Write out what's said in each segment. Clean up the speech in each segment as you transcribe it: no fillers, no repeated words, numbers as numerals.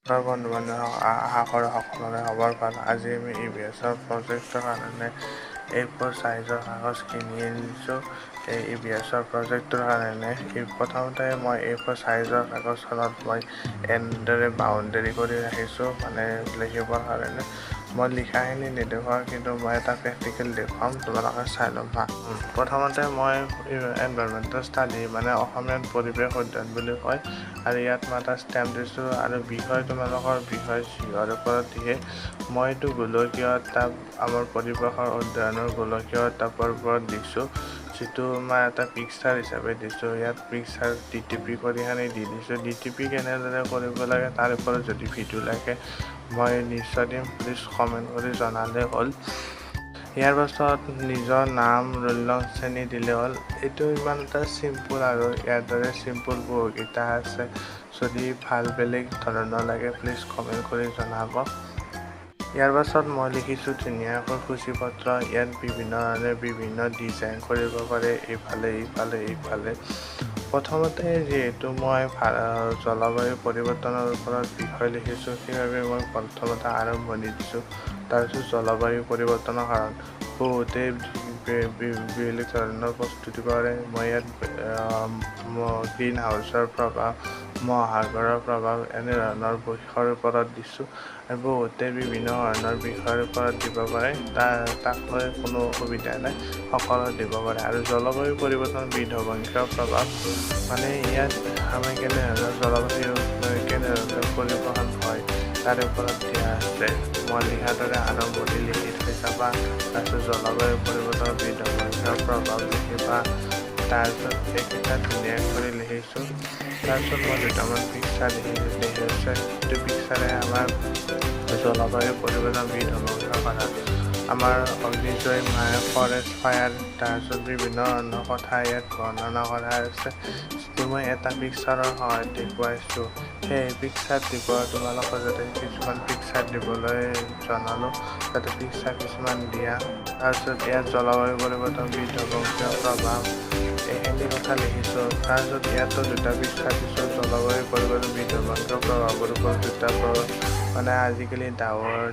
বন্ধু-বান্ধৱক আশা কৰোঁ সকলোৰে খবৰ ভাল। আজি আমি EBSৰ প্ৰজেক্টৰ কাৰণে A4 সাইজৰ কাগজ কিনি আনিছোঁ। এই EBSৰ প্ৰজেক্টৰ কাৰণে প্ৰথমতে মই A4 সাইজৰ কাগজখনত মই এনেদৰে বাউণ্ডেৰী কৰি ৰাখিছোঁ, মানে লিখিবৰ কাৰণে। মই লিখাখিনি নেদেখুৱাওঁ, কিন্তু মই এটা প্ৰেক্টিকেল দেখুৱাম, তোমালোকে চাই ল'বা। প্ৰথমতে মই এনভাইৰনমেণ্টেল ষ্টাডি, মানে অসমীয়াত পৰিৱেশ অধ্যয়ন বুলি কয়, আৰু ইয়াত মই এটা ষ্টেম্প দিছোঁ, আৰু বিষয় তোমালোকৰ বিষয় সিহৰ ওপৰত দিয়ে। মই এইটো গোলকীয়তা, আমাৰ পৰিৱেশৰ অধ্যয়নৰ গোলকীয়তাৰ ওপৰত দিছোঁ, যিটো মই এটা পিকচাৰ হিচাপে দিছোঁ। ইয়াত পিকচাৰ DTP কৰি দি দিছোঁ। DTP কেনেদৰে কৰিব লাগে তাৰ ওপৰত যদি ভিডিঅ' লাগে মই নিশ্চয় দিম, প্লিজ কমেণ্ট কৰি জনালে হ'ল। ইয়াৰ পাছত নিজৰ নাম, ৰোল নং, শ্ৰেণী দিলে হ'ল। এইটো ইমান এটা চিম্পুল, আৰু ইয়াৰ দৰে চিম্পুল বহুকেইটা আছে। যদি ভাল বেলেগ ধৰণৰ লাগে প্লিজ কমেণ্ট কৰি জনাব। ইয়াৰ পাছত মই লিখিছোঁ ধুনীয়াকৈ সূচীপত্ৰ। ইয়াত বিভিন্ন ধৰণে বিভিন্ন ডিজাইন কৰিব পাৰে, ইফালে। প্ৰথমতে যিহেতু মই জলবায়ু পৰিৱৰ্তনৰ ওপৰত বিষয় লিখিছোঁ, সেইবাবে মই প্ৰথমতে আৰম্ভণি দিছোঁ। তাৰপিছত জলবায়ু পৰিৱৰ্তনৰ কাৰণ বহুতেই বেলেগ ধৰণৰ প্ৰস্তুতি কৰে। মই ইয়াত গ্ৰীণ হাউচৰ প্ৰভাৱ, মহাসাগৰৰ প্ৰভাৱ, এনেধৰণৰ বিষয়ৰ ওপৰত দিছোঁ। আৰু বহুতে বিভিন্ন ধৰণৰ বিষয়ৰ ওপৰত দিব পাৰে, তাক লৈ কোনো অসুবিধা নাই, সকলো দিব পাৰে। আৰু জলবায়ু পৰিৱৰ্তন বিধ্বংসী প্ৰভাৱ, মানে ইয়াত আমি কেনেধৰণৰ জলবায়ু কেনেধৰণে পৰিৱৰ্তন হয় তাৰ ওপৰত দিয়া আছে। মই লিখাৰ দৰে আৰম্ভণি লিখি থৈ যাবা, তাৰপিছত জলবায়ু পৰিৱৰ্তনৰ বিধ্বংসী প্ৰভাৱ লিখিবা। তাৰপিছত এইকেইটা ধুনীয়াকৈ লিখিছোঁ। তাৰপিছত মই দুটামান পিকচাৰ লিখিছোঁ। সেইটো পিকচাৰে আমাৰ জলবায়ু পৰিৱৰ্তন বিধ্বংসী কৰা, আমাৰ অগ্নিজয়, ফৰেষ্ট ফায়াৰ, তাৰপিছত বিভিন্ন ধৰণৰ কথা ইয়াত বৰ্ণনা কৰা হৈছে, যিটো মই এটা পিকচাৰৰ সহায়ত দেখুৱাইছোঁ। সেই পিকচাৰ দিব, তোমালোকৰ যাতে কিছুমান পিকচাৰ দিবলৈ জনালোঁ, যাতে পিকচাৰ কিছুমান দিয়া। তাৰপিছত ইয়াত জলবায়ু পৰিৱৰ্তন বিধ্বংসী প্ৰভাৱ, এইখিনি কথা লিখিছোঁ। তাৰপিছত ইয়াতো দুটা পিকচাৰ দিছোঁ, জলবায়ু পৰিৱৰ্তন বিধ্বংসী প্ৰভাৱৰ ওপৰত দুটা মানে আজিকালি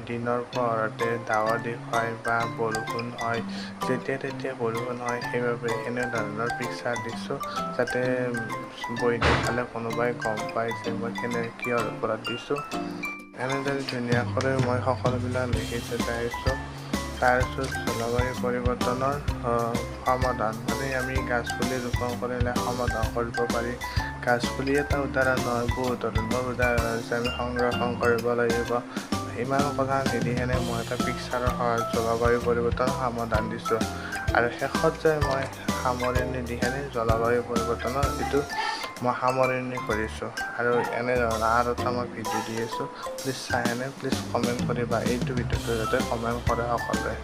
দিনৰ পোহৰতে ডাৱৰ দেখুৱায় বা বৰষুণ হয়, যেতিয়া তেতিয়া বৰষুণ হয়, সেইবাবে এনেধৰণৰ পিকচাৰ দিছোঁ, যাতে বহি দেখালে কোনোবাই গম পায় যে মই কিহৰ ওপৰত দিছোঁ। এনেদৰে ধুনীয়াকৈ মই সকলোবিলাক লিখি যাইছোঁ। তাৰপিছত জলবায়ু পৰিৱৰ্তনৰ সমাধান, মানে আমি গাছপুলি ৰোপণ কৰিলে সমাধান কৰিব পাৰি। গাছপুলি এটা উদাহৰণ নহয়, বহুত ধৰণৰ উদাহৰণ আছে। আমি সংৰক্ষণ কৰিব লাগিব। ইমান কথা নিদিহেনে মই এটা পিকচাৰৰ সহায়ত জলবায়ু পৰিৱৰ্তন সমাধান দিছোঁ, আৰু শেষত যে মই সামৰণি দিহেনে জলবায়ু পৰিৱৰ্তনৰ এইটো মই সামৰণি কৰিছোঁ। আৰু এনেধৰণৰ আৰু এটা মই ভিডিঅ' দি আছোঁ, প্লিজ চাই প্লিজ কমেণ্ট কৰিবা। এইটো ভিডিঅ'টো যাতে কমেণ্ট কৰে সকলোৱে।